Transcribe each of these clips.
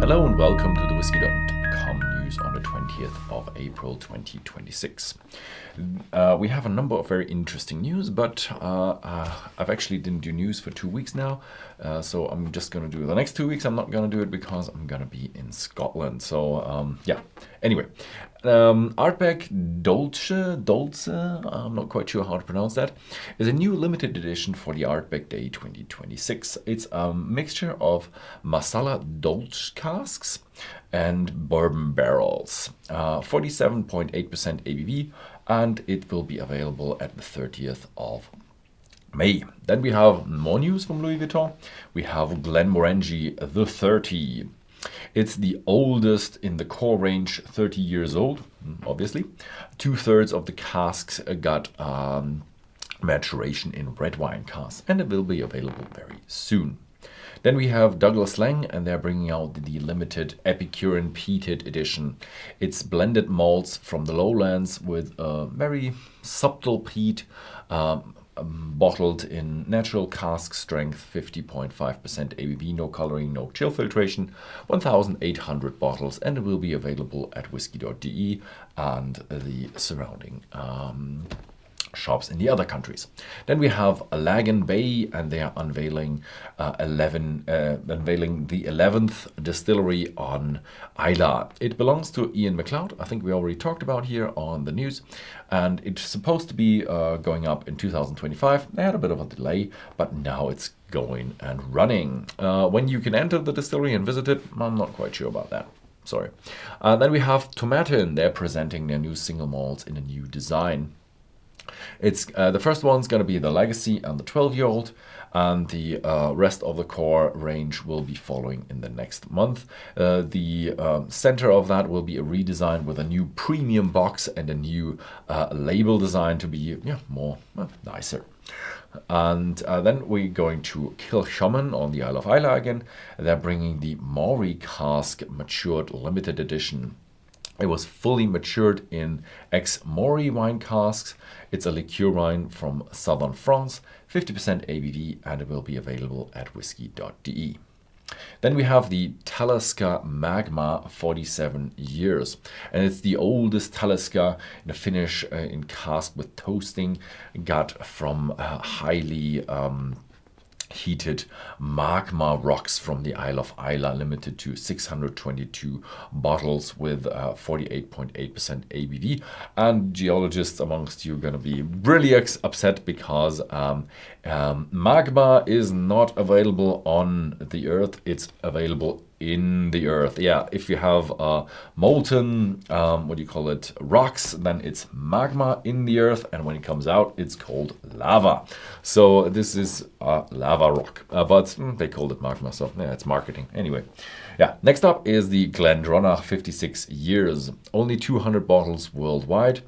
Hello and welcome to the Whisky.com news on the 20th of April 2026. We have a number of very interesting news, but I've actually didn't do news for 2 weeks now, so I'm just going to do the next 2 weeks. I'm not going to do it because I'm going to be in Scotland. So yeah, anyway, Ardbeg Dolce, I'm not quite sure how to pronounce that, is a new limited edition for the Ardbeg Day 2026. It's a mixture of Masala Dolce casks and bourbon barrels, 47.8% ABV, and it will be available at the 30th of May. Then we have more news from Louis Vuitton. We have Glenmorangie The 30. It's the oldest in the core range, 30 years old, obviously. 2/3 of the casks got maturation in red wine casks, and it will be available very soon. Then we have Douglas Laing, and they're bringing out the limited Epicurean Peated edition. It's blended malts from the lowlands with a very subtle peat, bottled in natural cask strength, 50.5% ABV, no coloring, no chill filtration, 1,800 bottles, and it will be available at Whisky.de and the surrounding shops in the other countries. Then we have Laggan Bay, and they are unveiling the 11th distillery on Islay. It belongs to Ian McLeod. I think we already talked about here on the news, and it's supposed to be going up in 2025. They had a bit of a delay, but now it's going and running. When you can enter the distillery and visit it, I'm not quite sure about that. Sorry. Then we have Tomatin. They're presenting their new single malts in a new design. It's the first one's going to be the Legacy and the 12-year-old, and the rest of the core range will be following in the next month. The center of that will be a redesign with a new premium box and a new label design to be more nicer. And then we're going to Kilchoman on the Isle of Islay again. They're bringing the Maury cask matured limited edition. It was fully matured in ex-Maury wine casks. It's a liqueur wine from southern France, 50% ABV, and it will be available at Whisky.de. Then we have the Talisker Magma, 47 years. And it's the oldest Talisker in a finish in cask with toasting, got from highly heated Magma rocks from the Isle of Islay, limited to 622 bottles with 48.8% ABV. And geologists amongst you are going to be really upset because Magma is not available on the earth. It's available in the earth. Yeah, if you have molten, rocks, then it's magma in the earth, and when it comes out, it's called lava. So this is lava rock, but they called it magma, so yeah, it's marketing. Anyway, yeah, next up is the GlenDronach 56 years, only 200 bottles worldwide.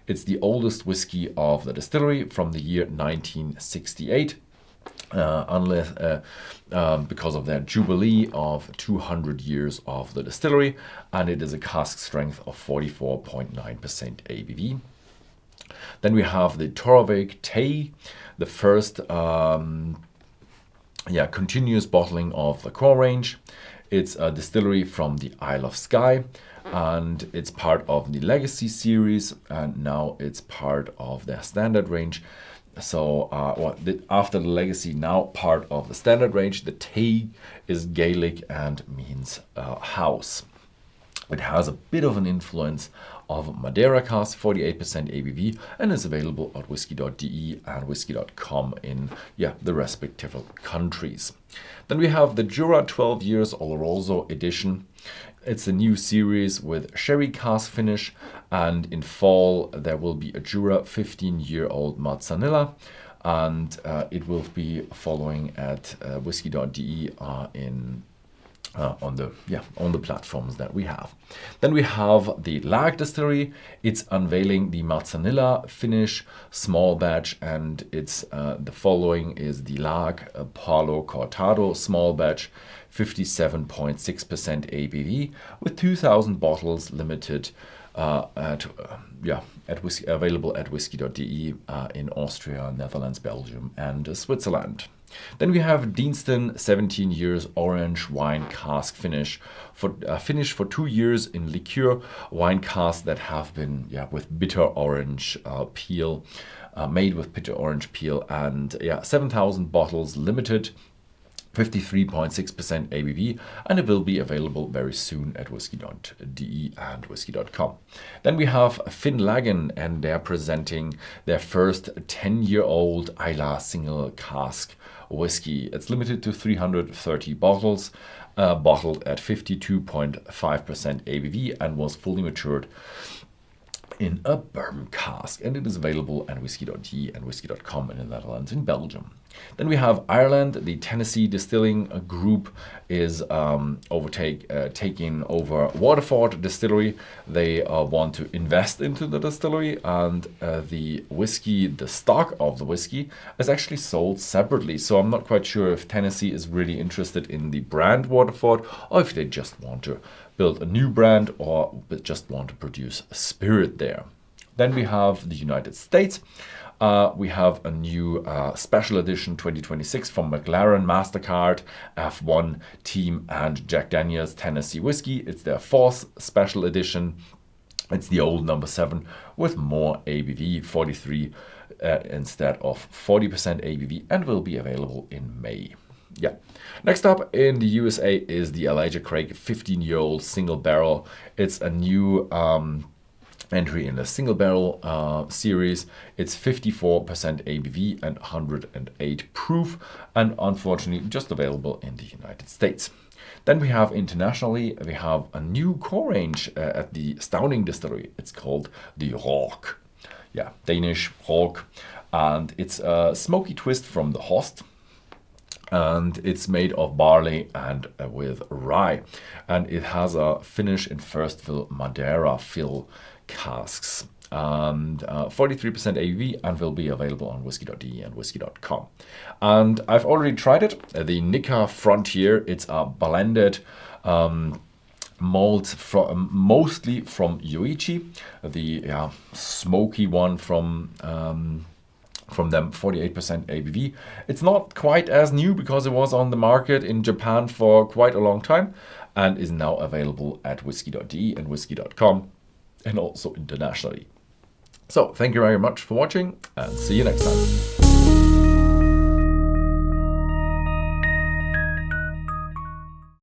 It's the oldest whiskey of the distillery from the year 1968. Because of their jubilee of 200 years of the distillery, and it is a cask strength of 44.9% ABV. Then we have the Torabhaig Taigh, the first continuous bottling of the core range. It's a distillery from the Isle of Skye, and it's part of the Legacy series, and now it's part of their standard range. So after the Legacy, now part of the standard range. The Taigh is Gaelic and means house. It has a bit of an influence of Madeira cask, 48% ABV, and is available at Whisky.de and Whisky.com in the respective countries. Then we have the Jura 12 years Oloroso edition. It's a new series with sherry cask finish, and in fall there will be a Jura 15-year-old Manzanilla, and it will be following at Whisky.de on the platforms that we have. Then we have the Lagg Distillery. It's unveiling the Manzanilla finish small batch, and it's the following is the Lagg Palo Cortado small batch, 57.6% ABV with 2,000 bottles limited available at Whisky.de in Austria, Netherlands, Belgium, and Switzerland. Then we have Deanston 17 years orange wine cask finish for 2 years in liqueur wine casks that have been with bitter orange peel, made with bitter orange peel, and 7,000 bottles limited. 53.6% ABV, and it will be available very soon at Whisky.de and Whisky.com. Then we have Finlaggan, and they're presenting their first 10-year-old Islay Single Cask whiskey. It's limited to 330 bottles, bottled at 52.5% ABV, and was fully matured in a bourbon cask, and it is available at Whisky.de and Whisky.com in the Netherlands and Belgium. Then we have Ireland. The Tennessee Distilling Group is taking over Waterford Distillery. They want to invest into the distillery, and the stock of the whiskey is actually sold separately. So I'm not quite sure if Tennessee is really interested in the brand Waterford, or if they just want to build a new brand, or just want to produce spirit there. Then we have the United States. We have a new special edition 2026 from McLaren, Mastercard, F1 team, and Jack Daniel's Tennessee Whiskey. It's their 4th special edition. It's the old number 7 with more ABV, 43 instead of 40% ABV, and will be available in May. Yeah. Next up in the USA is the Elijah Craig 15-year-old single barrel. It's a new entry in the single barrel series. It's 54% ABV and 108 proof, and unfortunately just available in the United States. Then we have internationally, we have a new core range at the Stauning Distillery. It's called the Rock. Yeah, Danish Rock, and it's a smoky twist from the Host. And it's made of barley and with rye, and it has a finish in first fill Madeira fill casks, and 43% ABV, and will be available on Whisky.de and Whisky.com. And I've already tried it, the Nikka Frontier. It's a blended malt mostly from Yoichi, the smoky one from them, 48% ABV. It's not quite as new because it was on the market in Japan for quite a long time, and is now available at Whisky.de and Whisky.com, and also internationally. So thank you very much for watching, and see you next time.